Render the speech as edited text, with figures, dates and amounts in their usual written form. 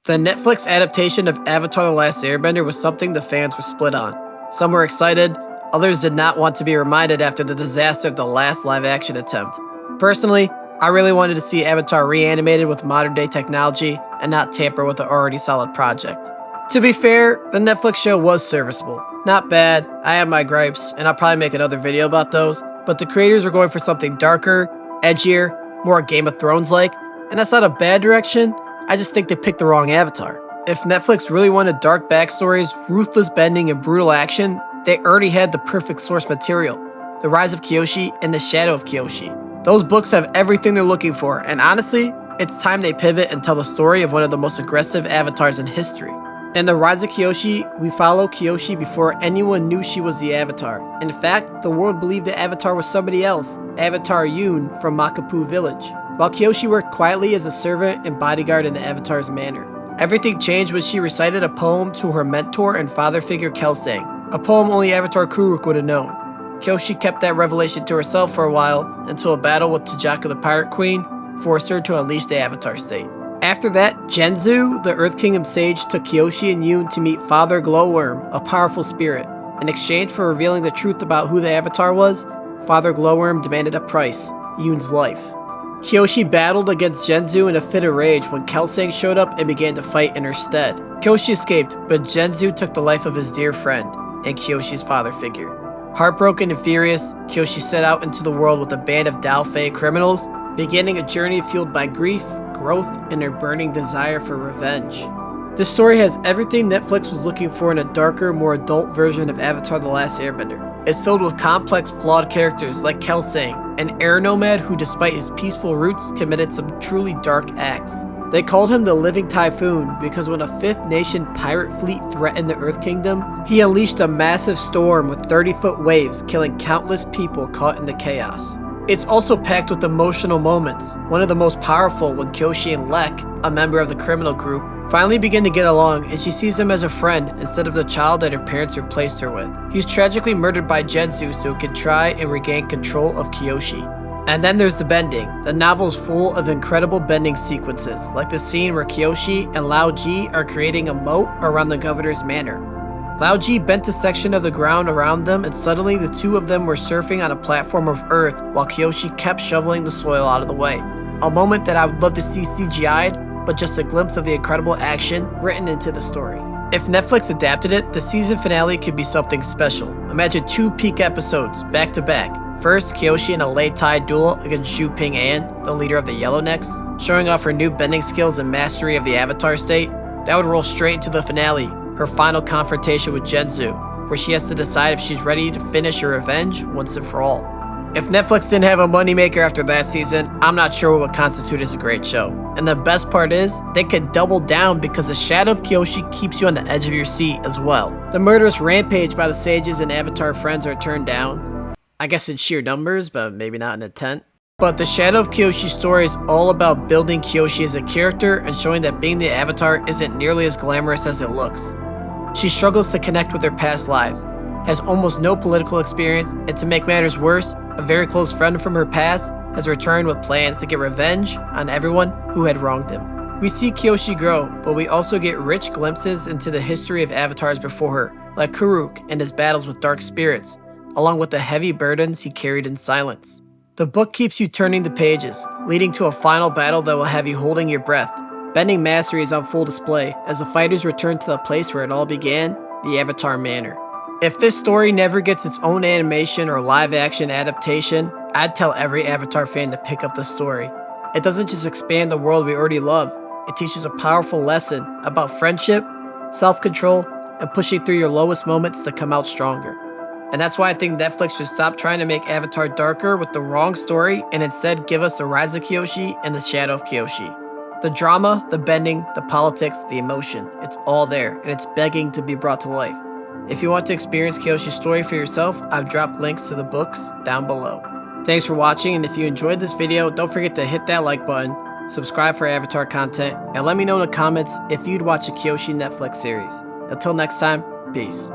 The Netflix adaptation of Avatar The Last Airbender was something the fans were split on. Some were excited, others did not want to be reminded after the disaster of the last live-action attempt. Personally, I really wanted to see Avatar reanimated with modern-day technology and not tamper with an already solid project. To be fair, the Netflix show was serviceable. Not bad, I have my gripes, and I'll probably make another video about those, but the creators were going for something darker, edgier, more Game of Thrones-like, and that's not a bad direction. I just think they picked the wrong Avatar. If Netflix really wanted dark backstories, ruthless bending, and brutal action, they already had the perfect source material: The Rise of Kyoshi and The Shadow of Kyoshi. Those books have everything they're looking for, and honestly, it's time they pivot and tell the story of one of the most aggressive avatars in history. In The Rise of Kyoshi, we follow Kyoshi before anyone knew she was the Avatar. In fact, the world believed the Avatar was somebody else, Avatar Yoon from Makapu Village, while Kyoshi worked quietly as a servant and bodyguard in the Avatar's manor. Everything changed when she recited a poem to her mentor and father figure Kelsang, a poem only Avatar Kuruk would have known. Kyoshi kept that revelation to herself for a while until a battle with T'Chaka the Pirate Queen forced her to unleash the Avatar state. After that, Genzu, the Earth Kingdom sage, took Kyoshi and Yoon to meet Father Glowworm, a powerful spirit. In exchange for revealing the truth about who the Avatar was, Father Glowworm demanded a price: Yoon's life. Kyoshi battled against Genzu in a fit of rage when Kelsang showed up and began to fight in her stead. Kyoshi escaped, but Genzu took the life of his dear friend and Kyoshi's father figure. Heartbroken and furious, Kyoshi set out into the world with a band of Dao Fei criminals, beginning a journey fueled by grief, growth, and her burning desire for revenge. This story has everything Netflix was looking for in a darker, more adult version of Avatar The Last Airbender. It's filled with complex, flawed characters like Kelsang, an air nomad who, despite his peaceful roots, committed some truly dark acts. They called him the Living Typhoon because when a Fifth Nation pirate fleet threatened the Earth Kingdom, he unleashed a massive storm with 30-foot waves, killing countless people caught in the chaos. It's also packed with emotional moments, one of the most powerful when Kyoshi and Lek, a member of the criminal group, finally begin to get along, and she sees him as a friend instead of the child that her parents replaced her with. He's tragically murdered by Genzu so he can try and regain control of Kyoshi. And then there's the bending. The novel's full of incredible bending sequences, like the scene where Kyoshi and Lao Ji are creating a moat around the governor's manor. Lao Ji bent a section of the ground around them, and suddenly the two of them were surfing on a platform of earth while Kyoshi kept shoveling the soil out of the way. A moment that I would love to see CGI'd, but just a glimpse of the incredible action written into the story. If Netflix adapted it, the season finale could be something special. Imagine 2 peak episodes, back to back. First, Kyoshi in a late tide duel against Zhu Ping An, the leader of the Yellownecks, showing off her new bending skills and mastery of the Avatar state. That would roll straight into the finale, her final confrontation with Genzu, where she has to decide if she's ready to finish her revenge once and for all. If Netflix didn't have a moneymaker after that season, I'm not sure what would constitute as a great show. And the best part is, they could double down because the Shadow of Kyoshi keeps you on the edge of your seat as well. The murderous rampage by the sages and Avatar friends are turned down. I guess in sheer numbers, but maybe not in intent. But the Shadow of Kyoshi story is all about building Kyoshi as a character and showing that being the Avatar isn't nearly as glamorous as it looks. She struggles to connect with her past lives, has almost no political experience, and to make matters worse, a very close friend from her past has returned with plans to get revenge on everyone who had wronged him. We see Kyoshi grow, but we also get rich glimpses into the history of avatars before her, like Kuruk and his battles with dark spirits, along with the heavy burdens he carried in silence. The book keeps you turning the pages, leading to a final battle that will have you holding your breath. Bending mastery is on full display as the fighters return to the place where it all began, the Avatar Manor. If this story never gets its own animation or live-action adaptation, I'd tell every Avatar fan to pick up the story. It doesn't just expand the world we already love, it teaches a powerful lesson about friendship, self-control, and pushing through your lowest moments to come out stronger. And that's why I think Netflix should stop trying to make Avatar darker with the wrong story and instead give us The Rise of Kyoshi and The Shadow of Kyoshi. The drama, the bending, the politics, the emotion, it's all there, and it's begging to be brought to life. If you want to experience Kyoshi's story for yourself, I've dropped links to the books down below. Thanks for watching, and if you enjoyed this video, don't forget to hit that like button, subscribe for Avatar content, and let me know in the comments if you'd watch a Kyoshi Netflix series. Until next time, peace.